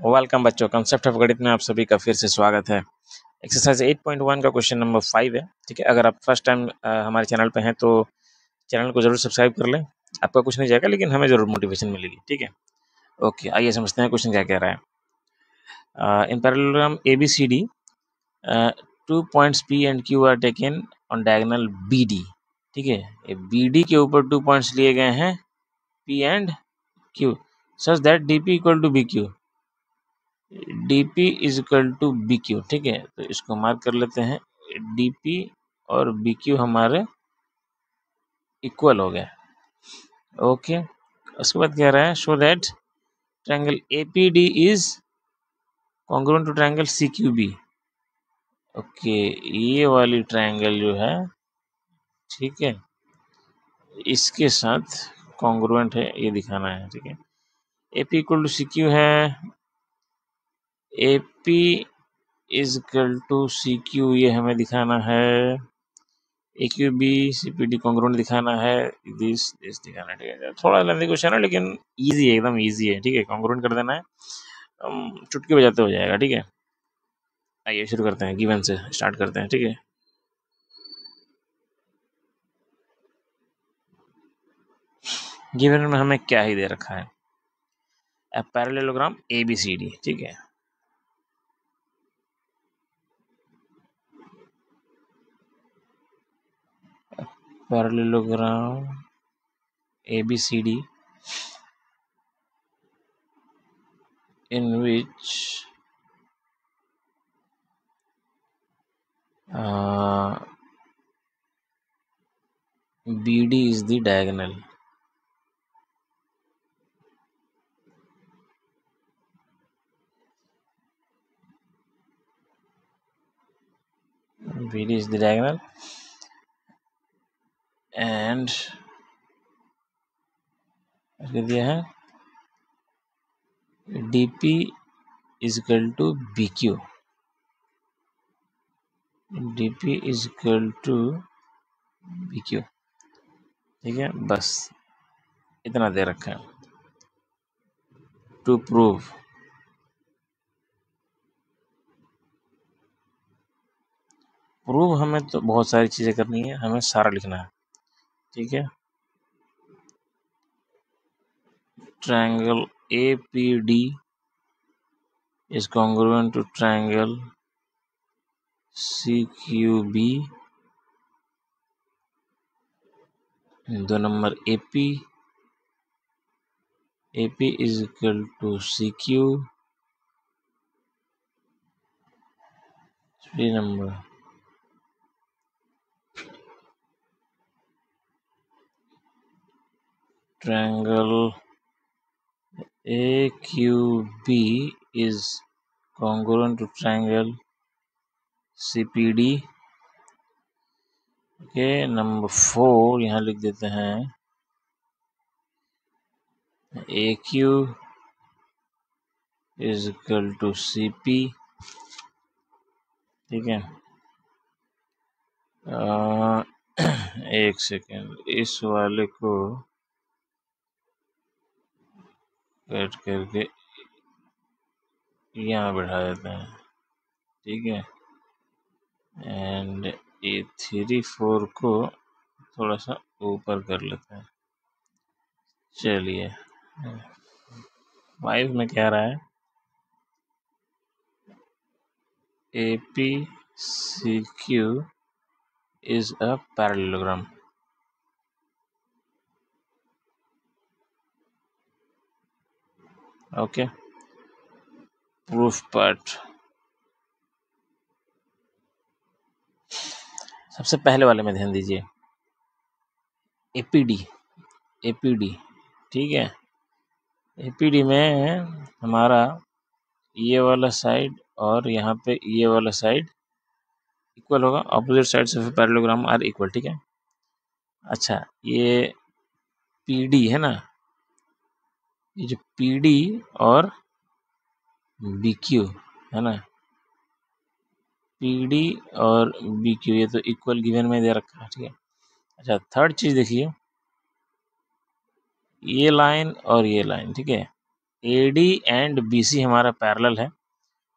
Welcome बच्चों, concept of गणित में आप सभी का फिर से स्वागत है। एक्सरसाइज 8.1 का क्वेश्चन नंबर 5 है। ठीक है, अगर आप फर्स्ट टाइम हमारे चैनल पे हैं तो चैनल को जरूर सब्सक्राइब कर लें। आपका कुछ नहीं जाएगा लेकिन हमें जरूर मोटिवेशन मिलेगी। ठीक है, ओके, आइए समझते हैं क्वेश्चन क्या कह रहा है। In parallelogram ABCD 2 points P and Q are taken on diagonal BD। ठीक है, ये BD के ऊपर 2 पॉइंट्स लिए गए हैं P and Q such that DP equal to BQ। DP is equal to BQ। ठीक है, तो इसको मार्क कर लेते हैं। DP और BQ हमारे इक्वल हो गए। ओके, उसके बाद कह रहा है show that triangle APD is congruent to triangle CQB। Okay, ये वाली ट्रायंगल जो है, ठीक है, इसके साथ कॉन्ग्रुएंट है, ये दिखाना है। ठीक है, AP इक्वल टू CQ है, AP is equal to CQ, ये हमें दिखाना है। AQB CPD कॉन्ग्रुएंट दिखाना है, दिस दिखाना है। ठीक है, थोड़ा लेंथी क्वेश्चन है लेकिन इजी है, एकदम इजी है। ठीक है, कॉन्ग्रुएंट कर देना है, चुटकी बजाते हो जाएगा। ठीक है, आइए शुरू करते हैं, गिवन से स्टार्ट करते हैं। ठीक है, गिवन में हमें क्या ही दे रखा है, ए पैरेललोग्राम ABCD। ठीक है, parallelogram ABCD in which BD is the diagonal। BD is the diagonal and दिया है DP is equal to BQ। DP is equal to BQ। ठीक है, बस इतना दे रखा है। टू प्रूव हमें तो बहुत सारी चीजें करनी है, हमें सारा लिखना है। ठीक है, triangle APD is congruent to triangle CQB। 2 number AP is equal to CQ। 3 number triangle AQB is congruent to triangle CPD। Okay, number 4 यहाँ लिख देते हैं, AQ is equal to CP। ठीक है, एक सेकेंड, इस वाले को कट करके यहाँ बैठा देते हैं। ठीक है, एंड ये 3 4 को थोड़ा सा ऊपर कर लेते हैं। चलिए, 5 में कह रहा है APCQ is a parallelogram। Okay, proof part. सबसे पहले वाले में ध्यान दीजिए, APD। ठीक है, APD में हमारा ये वाला साइड और यहाँ पे ये वाला साइड इक्वल होगा। Opposite sides of parallelogram are equal. ठीक है, अच्छा, ये PD है ना, ये जो PD और BQ है ना, PD और BQ ये तो इक्वल गिवन में दे रखा है। ठीक है, अच्छा, थर्ड चीज देखिए, ये लाइन और ये लाइन, ठीक है, AD एंड BC हमारा पैरेलल है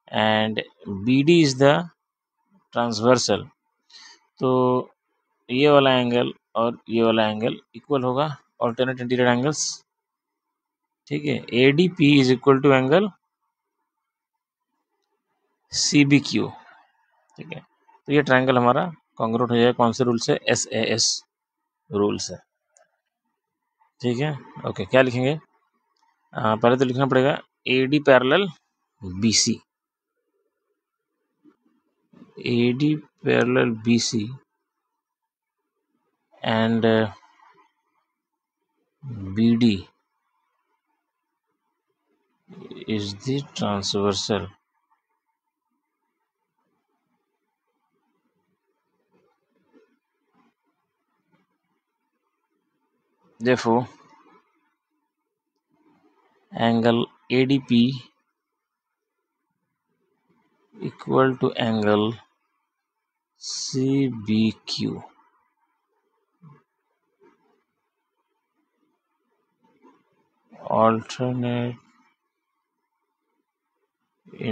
and BD is the transversal. तो ये वाला एंगल और ये वाला एंगल इक्वल होगा, ऑल्टरनेट इंटीरियर एंगल्स, ठीक है। ADP is equal to angle CBQ, ठीक है। तो ये ट्रायंगल हमारा कॉन्ग्रुएंट हो जाएगा कौन से रूल से? SAS रूल से, ठीक है। ओके, क्या लिखेंगे? पहले तो लिखना पड़ेगा AD parallel BC, AD parallel BC and BD is the transversal. Therefore, angle ADP equal to angle CBQ. Alternate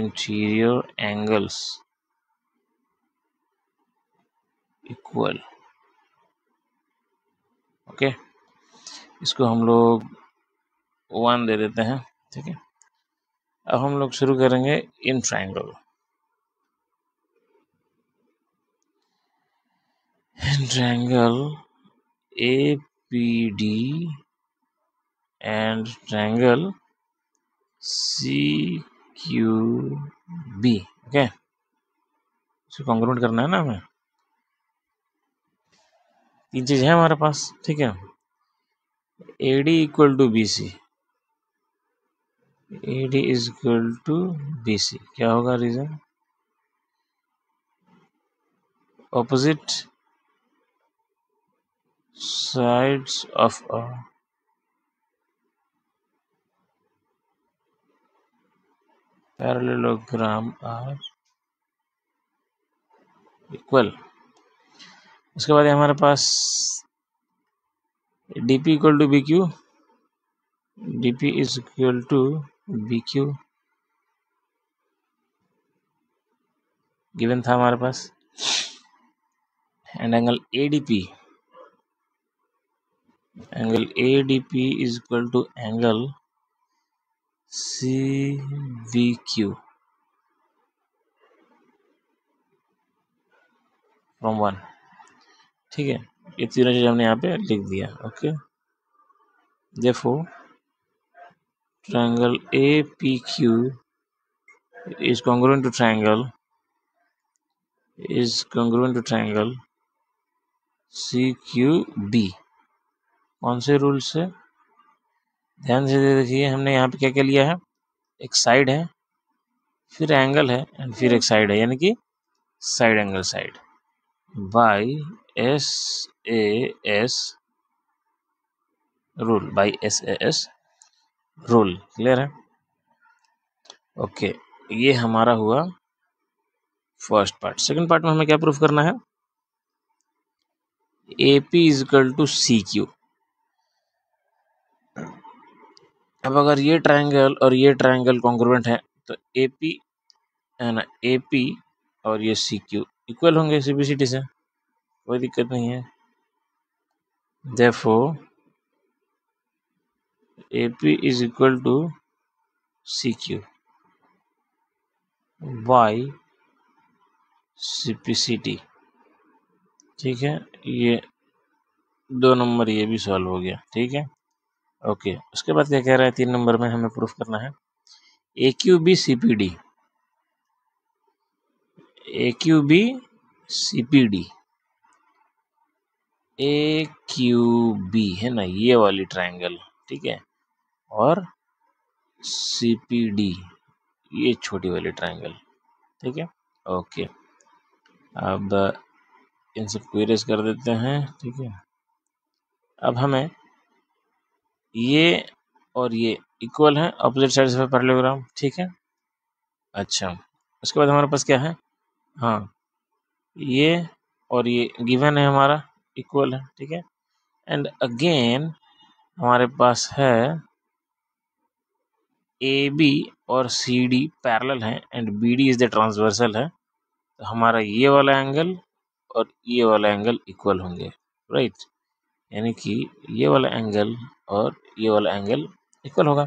interior angles equal. Okay, इसको हम लोग 1 दे देते हैं, ठीक है। अब हम लोग शुरू करेंगे in triangle. In triangle APD and triangle CQB, okay. इसको कॉन्ग्रुएंट करना है ना हमें। तीन चीज है हमारे पास, ठीक है। AD equal to BC, AD is equal to BC, क्या होगा reason? Opposite sides of a parallelogram are equal. उसके बाद हमारे पास DP equal to BQ, DP is equal to BQ given था हमारे पास, and angle ADP is equal to angle CBQ from 1, ठीक है। ये तीनों चीज हमने यहाँ पे लिख दिया, okay. Therefore, triangle APQ is congruent to triangle CQB। कौन से रूल से? ध्यान से देखिए, हमने यहाँ पे क्या क्या लिया है? एक साइड है, फिर एंगल है एंड फिर एक साइड है, यानी कि side angle side, by SAS rule, by SAS rule. Clear है? ओके, ये हमारा हुआ फर्स्ट पार्ट। सेकंड पार्ट में हमें क्या प्रूफ करना है? AP is equal to CQ। अब अगर ये ट्रायंगल और ये ट्रायंगल कॉन्ग्रुएंट है तो AP है ना, AP और ये CQ इक्वल होंगे CBCD से, कोई दिक्कत नहीं है। Therefore, AP is equal to CQ by CPCD, ठीक है। ये 2 नंबर ये भी सॉल्व हो गया, ठीक है। ओके, उसके बाद क्या कह रहा है? 3 नंबर में हमें प्रूफ करना है AQB CPD, AQB CPD, AQB है ना, ये वाली ट्रायंगल, ठीक है, और CPD ये छोटी वाली ट्रायंगल, ठीक है। ओके, अब इन सबको इरेज कर देते हैं, ठीक है। अब हमें ये और ये इक्वल है, ऑपोजिट साइड्स ऑफ पैरेललोग्राम, ठीक है। अच्छा, उसके बाद हमारे पास क्या है? हाँ, ये और ये गिवन है हमारा, इक्वल है, ठीक है। एंड अगेन हमारे पास है ए बी और सी डी पैरेलल हैं and B D is the transversal है, तो हमारा ये वाला एंगल और ये वाला एंगल इक्वल होंगे, राइट। यानी कि ये वाला एंगल और ये वाला एंगल इक्वल होगा।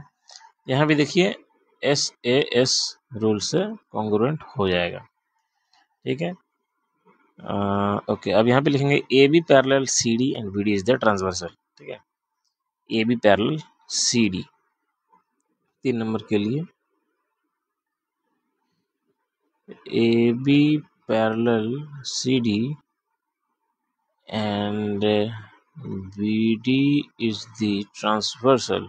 यहाँ भी देखिए SAS रूल से कॉन्ग्रुएंट हो जाएगा, ठीक है। ओके, अब यहाँ पे लिखेंगे A B parallel C D and B D is the transversal, ठीक है। A B parallel C D 3 number के लिए A B parallel C D and BD is the transversal.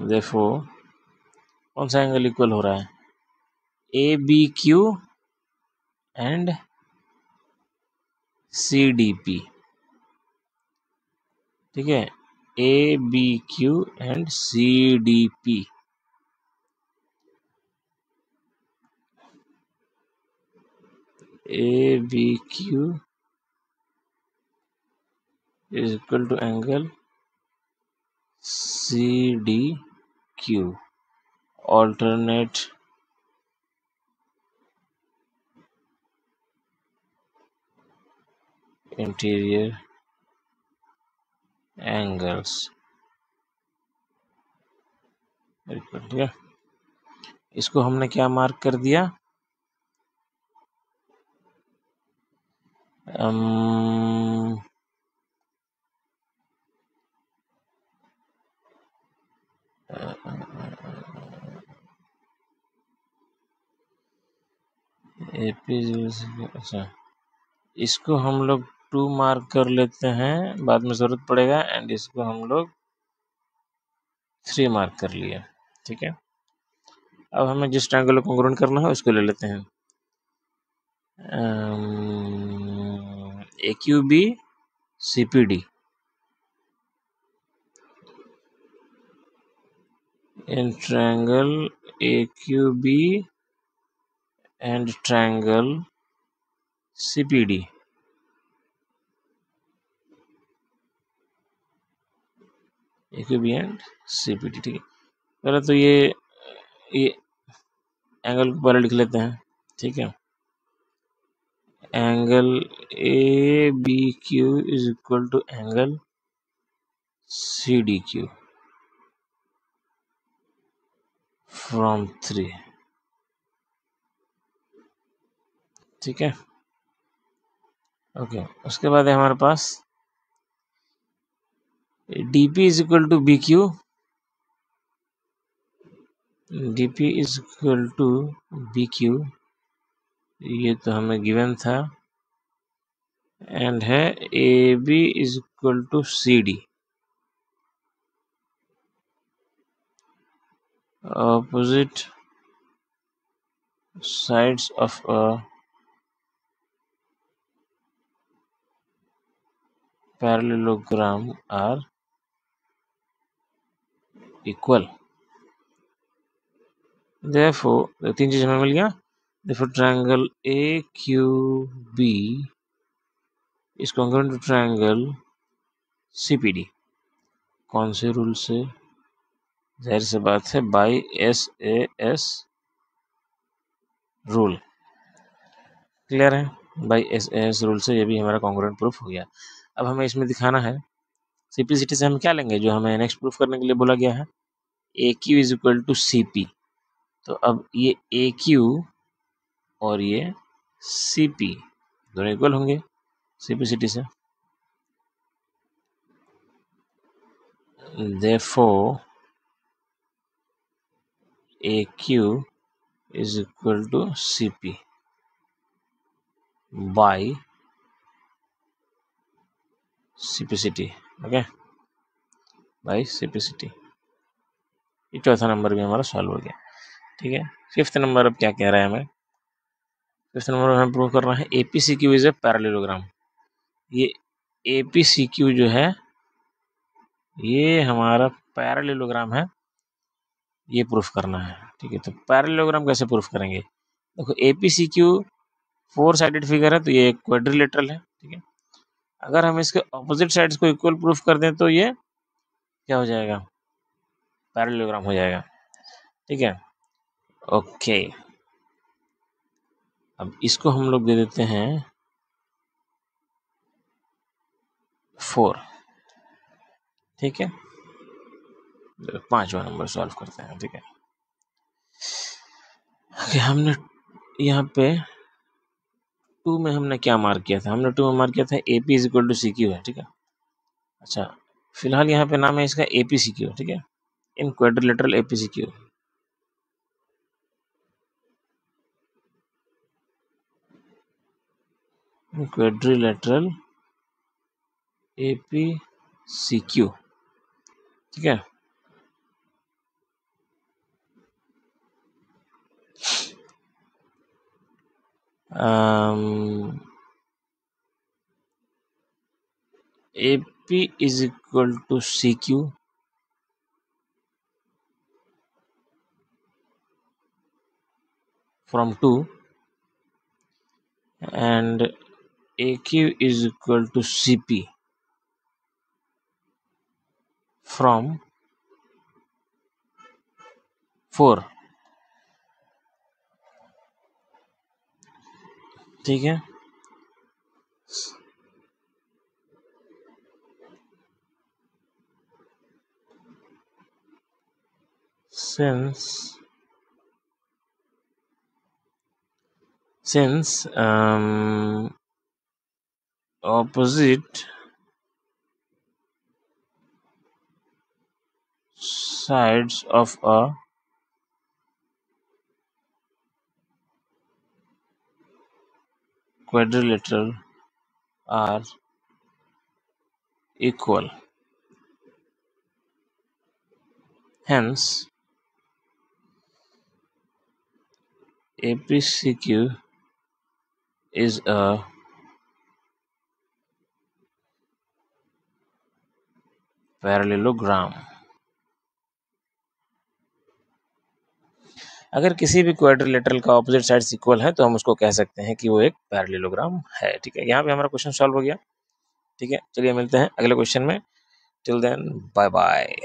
Therefore कौन सा एंगल इक्वल हो रहा है? ABQ एंड CDP, ठीक है। ABQ and CDP ABQ is equal to angle CDQ, alternate interior angles, ठीक है। इसको हमने क्या मार्क कर दिया? अच्छा, इसको हम लोग 2 मार्क कर लेते हैं, बाद में ज़रूरत पड़ेगा। एंड इसको हम लोग 3 मार्क कर लिया, ठीक है। अब हमें जिस ट्रायंगल को कॉन्ग्रुएंट करना है उसको ले लेते हैं। AQB CPD in triangle AQB and triangle CPD, AQB and CPD, ठीक है। पहले तो ये एंगल को पहले लिख लेते हैं, ठीक है। Angle ABQ is equal to angle CDQ from 3, ठीक है। ओके, उसके बाद है हमारे पास DP is equal to BQ, DP is equal to BQ, ये तो हमें गिवन था। एंड है AB is equal to CD, opposite sides of a parallelogram are equal. Therefore 3 चीज हमें मिल गया। Therefore triangle AQB is congruent to triangle CPD। कौन से रूल से? जाहिर सी बात है बाई SAS रूल, क्लियर है। बाई SAS रूल से ये भी हमारा कॉन्ग्रुएंट प्रूफ हो गया। अब हमें इसमें दिखाना है सिंपलिसिटी से हम क्या लेंगे, जो हमें नेक्स्ट प्रूफ करने के लिए बोला गया है, AQ is equal to CP। तो अब ये AQ और ये CP दोनों इक्वल होंगे सिंपलिसिटी से। Therefore AQ is equal to CP by CPCT, okay, by CPCT। ये चौथा नंबर भी हमारा सॉल्व हो गया, ठीक है। 5th नंबर अब क्या कह रहा है हमें? 5th नंबर में हमें प्रूव करना है APCQ इज ए पैरेललोग्राम। ये APCQ जो है ये हमारा पैरेललोग्राम है, ये प्रूफ करना है, ठीक है। तो पैरेललोग्राम कैसे प्रूफ करेंगे? देखो APCQ 4 साइडेड फिगर है तो ये क्वाड्रिलेटरल है, ठीक है। अगर हम इसके ऑपोजिट साइड्स को इक्वल प्रूफ कर दें तो ये क्या हो जाएगा, पैरेललोग्राम हो जाएगा, ठीक है। ओके, अब इसको हम लोग दे देते हैं 4, ठीक है। 5वां नंबर सॉल्व करते हैं, ठीक है। ओके, हमने यहाँ पे 2 में हमने क्या मार्क किया था, हमने 2 में मार्क किया था AP is equal to CQ है, ठीक है। अच्छा, फिलहाल यहाँ पे नाम है इसका APCQ, ठीक है, इन क्वाड्रिलेटरल APCQ। क्वाड्रिलेटरल APCQ, ठीक है। AP is equal to CQ from 2 and AQ is equal to CP from 4, ठीक है। Since opposite sides of a quadrilateral are equal, hence APCQ is a parallelogram. अगर किसी भी quadrilateral का opposite sides equal है तो हम उसको कह सकते हैं कि वो एक पैरेललोग्राम है, ठीक है। यहाँ पे हमारा क्वेश्चन सॉल्व हो गया, ठीक है। चलिए मिलते हैं अगले क्वेश्चन में, टिल देन बाय बाय।